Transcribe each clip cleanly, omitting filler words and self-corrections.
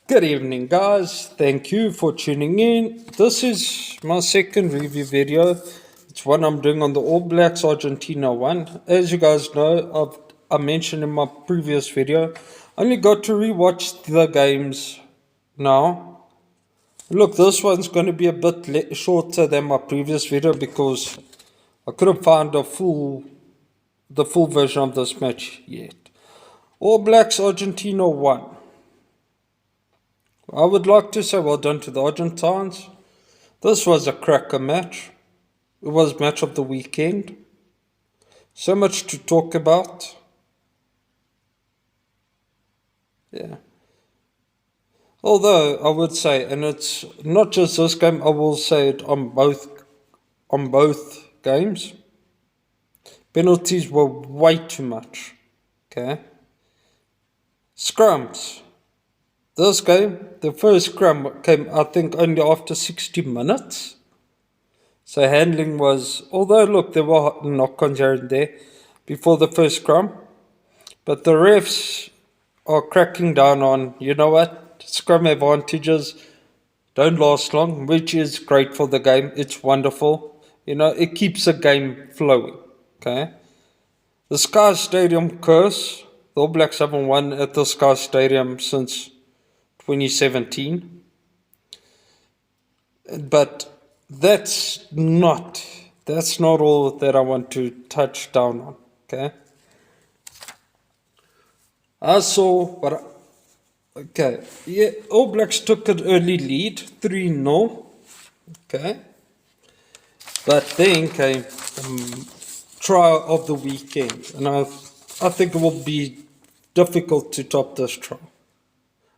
Good evening, guys. Thank you for tuning in. This is my second review video. It's one I'm doing on the All Blacks Argentina one. As you guys know, I mentioned in my previous video, I only got to rewatch the games now. Look, this one's going to be a bit shorter than my previous video because I couldn't find the full version of this match yet. All Blacks Argentina 1. I would like to say well done to the Argentines. This was a cracker match. It was match of the weekend. So much to talk about. Yeah. Although I would say, and it's not just this game, I will say it on both games. Penalties were way too much. Okay. Scrums. This game, the first scrum came, I think, only after 60 minutes. So handling was, although look, there were knock-ons here and there before the first scrum. But the refs are cracking down on, you know what, scrum advantages don't last long, which is great for the game. It's wonderful. You know, it keeps the game flowing. Okay. The Sky Stadium curse. The All Blacks haven't won at the Sky Stadium since 2017. But that's not all that I want to touch down on. Okay. I saw what okay. Yeah, All Blacks took an early lead, 3-0. Okay. But then came the trial of the weekend. And I think it will be difficult to top this trial.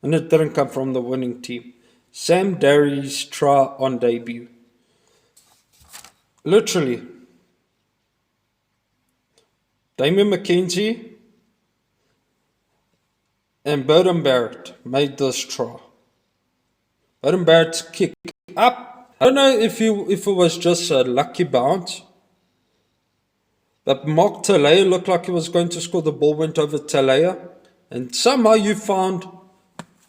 And it didn't come from the winning team. Sam Darry's try on debut. Literally. Damien McKenzie and Burton Barrett made this try. Burton Barrett's kick up. I don't know if it was just a lucky bounce. But Mark Talea looked like he was going to score. The ball went over Talea. And somehow you found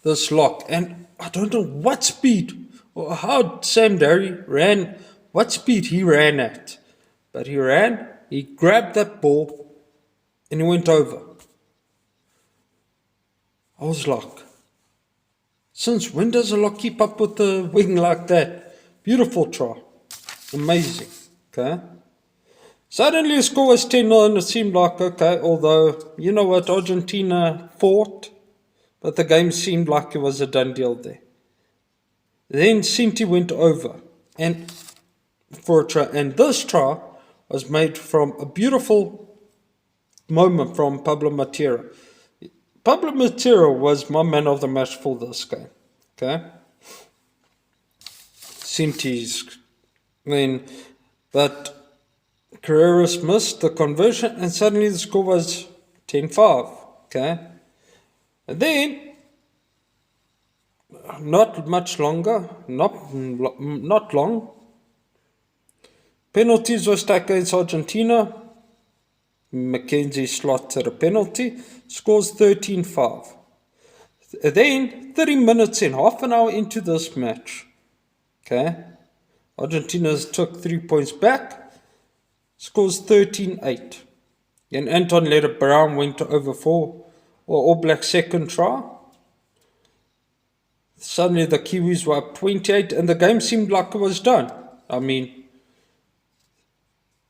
this lock. And I don't know what speed or how Sam Darry ran, what speed he ran at. But he ran, he grabbed that ball, and he went over. I was like, since when does a lock keep up with the wing like that? Beautiful try. Amazing. Okay. Suddenly the score was 10-0 and it seemed like, okay, although, you know what, Argentina fought, but the game seemed like it was a done deal there. Then Sinti went over and for a try, and this try was made from a beautiful moment from Pablo Matera. Pablo Matera was my man of the match for this game. Okay, Sinti's then, but Carreras missed the conversion, and suddenly the score was 10-5. Okay, and then not much longer, not long. Penalties were stacked against Argentina. Mackenzie slotted a penalty, scores 13-5. Then, 30 minutes in, half an hour into this match, okay, Argentina took 3 points back, scores 13-8. And Anton Leder Brown went over for All Black second try. Suddenly the Kiwis were up 28 and the game seemed like it was done. I mean,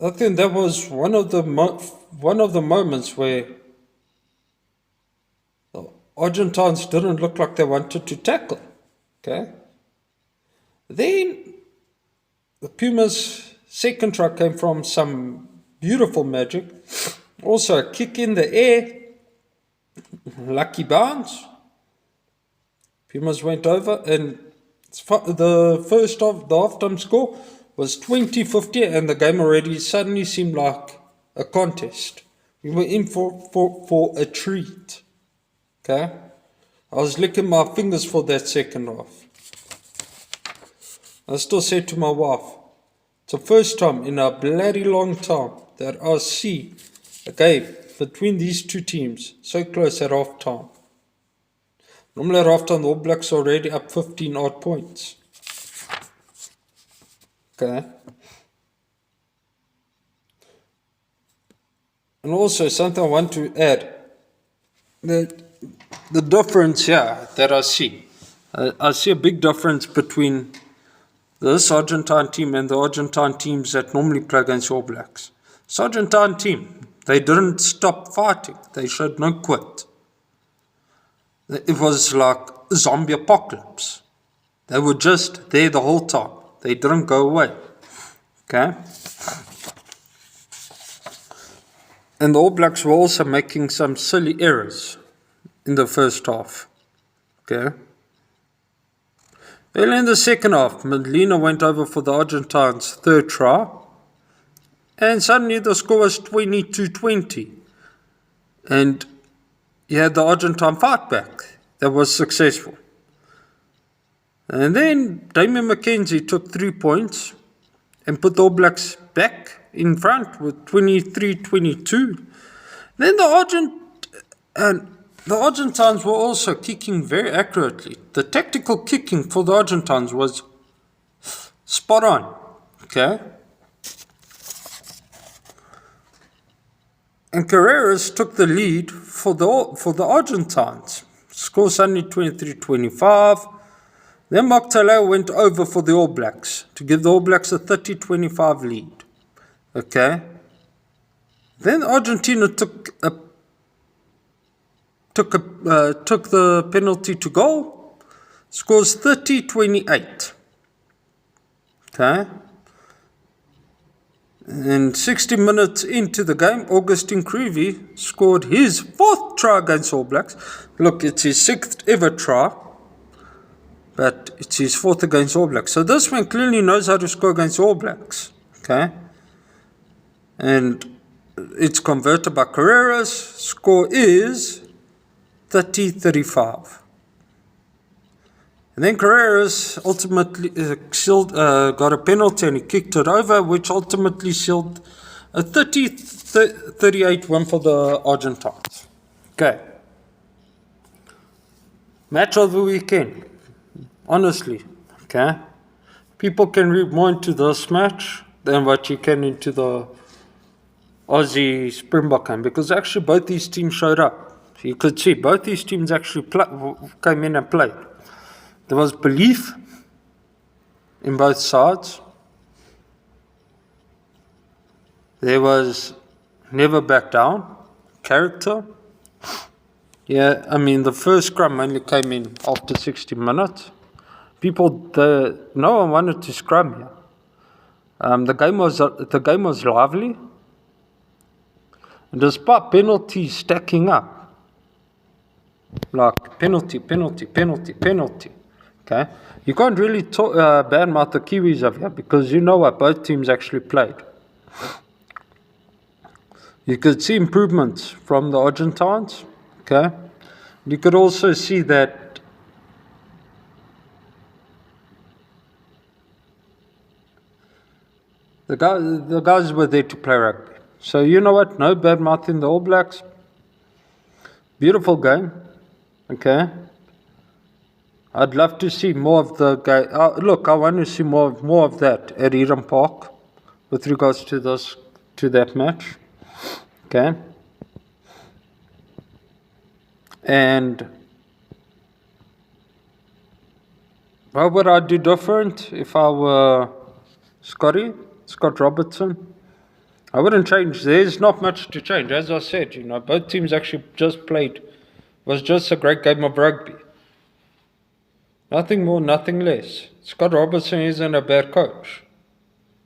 I think that was one of the moments where the Argentines didn't look like they wanted to tackle. Okay. Then the Pumas' second try came from some beautiful magic. Also a kick in the air, lucky bounce. Pumas went over, and the first of the halftime score was 20-50, and the game already suddenly seemed like a contest. We were in for a treat. Okay? I was licking my fingers for that second half. I still said to my wife, it's the first time in a bloody long time that I see a game between these two teams so close at half time. Normally at halftime, the All Blacks are already up 15 odd points. Okay. And also something I want to add, that the difference here that I see a big difference between this Argentine team and the Argentine teams that normally play against All Blacks. This Argentine team, they didn't stop fighting. They showed no quit. It was like a zombie apocalypse. They were just there the whole time. They didn't go away. Okay? And the All Blacks were also making some silly errors in the first half. Okay? Early in the second half, Medina went over for the Argentines' third try. And suddenly the score was 22-20. And you had the Argentine fight back that was successful. And then Damian McKenzie took 3 points and put the All Blacks back in front with 23-22. Then the Argentines were also kicking very accurately. The tactical kicking for the Argentines was spot on. Okay? And Carreras took the lead for the Argentines. Score suddenly 23-25. Then Mokhtala went over for the All Blacks to give the All Blacks a 30-25 lead. Okay? Then Argentina took the penalty to goal. Scores 30-28. Okay? And 60 minutes into the game, Augustin Creevy scored his 4th try against All Blacks. Look, it's his 6th ever try, but it's his 4th against All Blacks. So this man clearly knows how to score against All Blacks. Okay? And it's converted by Carreras. Score is 30-35. And then Carreras ultimately got a penalty and he kicked it over, which ultimately sealed a 30-38 win for the Argentines. Okay. Match of the weekend. Honestly. Okay. People can read more into this match than what you can into the Aussie Springbok game, because actually both these teams showed up. You could see both these teams actually came in and played. There was belief in both sides. There was never back down. Character. Yeah, I mean, the first scrum only came in after 60 minutes. No one wanted to scrum here. The game was lively. And despite penalties stacking up, like penalty. Okay, you can't really badmouth the Kiwis of here, because you know what both teams actually played. You could see improvements from the Argentines. Okay, you could also see that the guys were there to play rugby. So you know what? No badmouth in the All Blacks. Beautiful game. Okay. I'd love to see more of the guy. Look, I want to see more of that at Eden Park with regards to that match. Okay. And what would I do different if I were Scott Robertson? I wouldn't change. There's not much to change. As I said, both teams actually just played. It was just a great game of rugby. Nothing more, nothing less. Scott Robertson isn't a bad coach.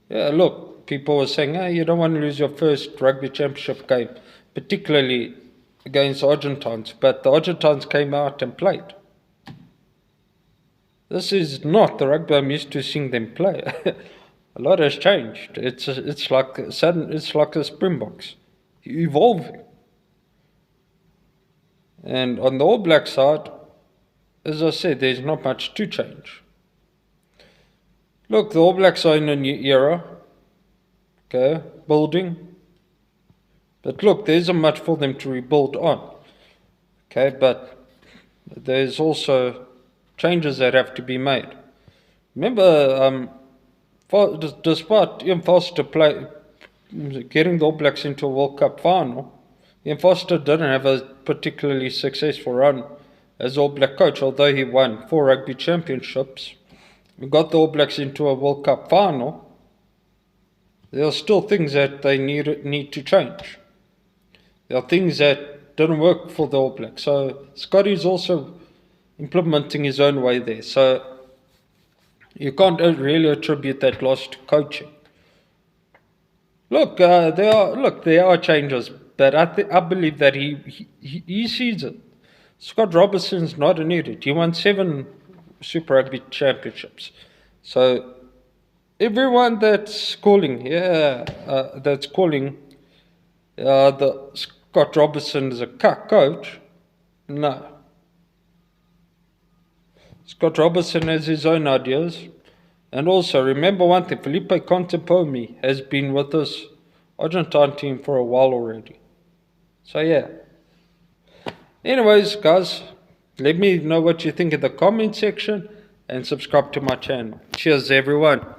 Yeah, look, people were saying, hey, you don't want to lose your first rugby championship game, particularly against Argentines. But the Argentines came out and played. This is not the rugby I'm used to seeing them play. A lot has changed. It's like the Springboks, evolving. And on the All Black side, as I said, there's not much to change. Look, the All Blacks are in a new era. Okay, building. But look, there isn't much for them to rebuild on. Okay, but there's also changes that have to be made. Remember, despite Ian Foster getting the All Blacks into a World Cup final, Ian Foster didn't have a particularly successful run as All Black coach, although he won 4 rugby championships. He got the All Blacks into a World Cup final. There are still things that they need to change. There are things that didn't work for the All Blacks. So Scotty's also implementing his own way there. So you can't really attribute that loss to coaching. Look, there are changes, but I believe that he sees it. Scott Robertson's not an idiot. He won 7 Super Rugby championships. So everyone that's calling, the Scott Robertson is a cuck coach, no. Scott Robertson has his own ideas. And also, remember one thing, Felipe Contempomi has been with this Argentine team for a while already. So yeah. Anyways, guys, let me know what you think in the comment section and subscribe to my channel. Cheers, everyone.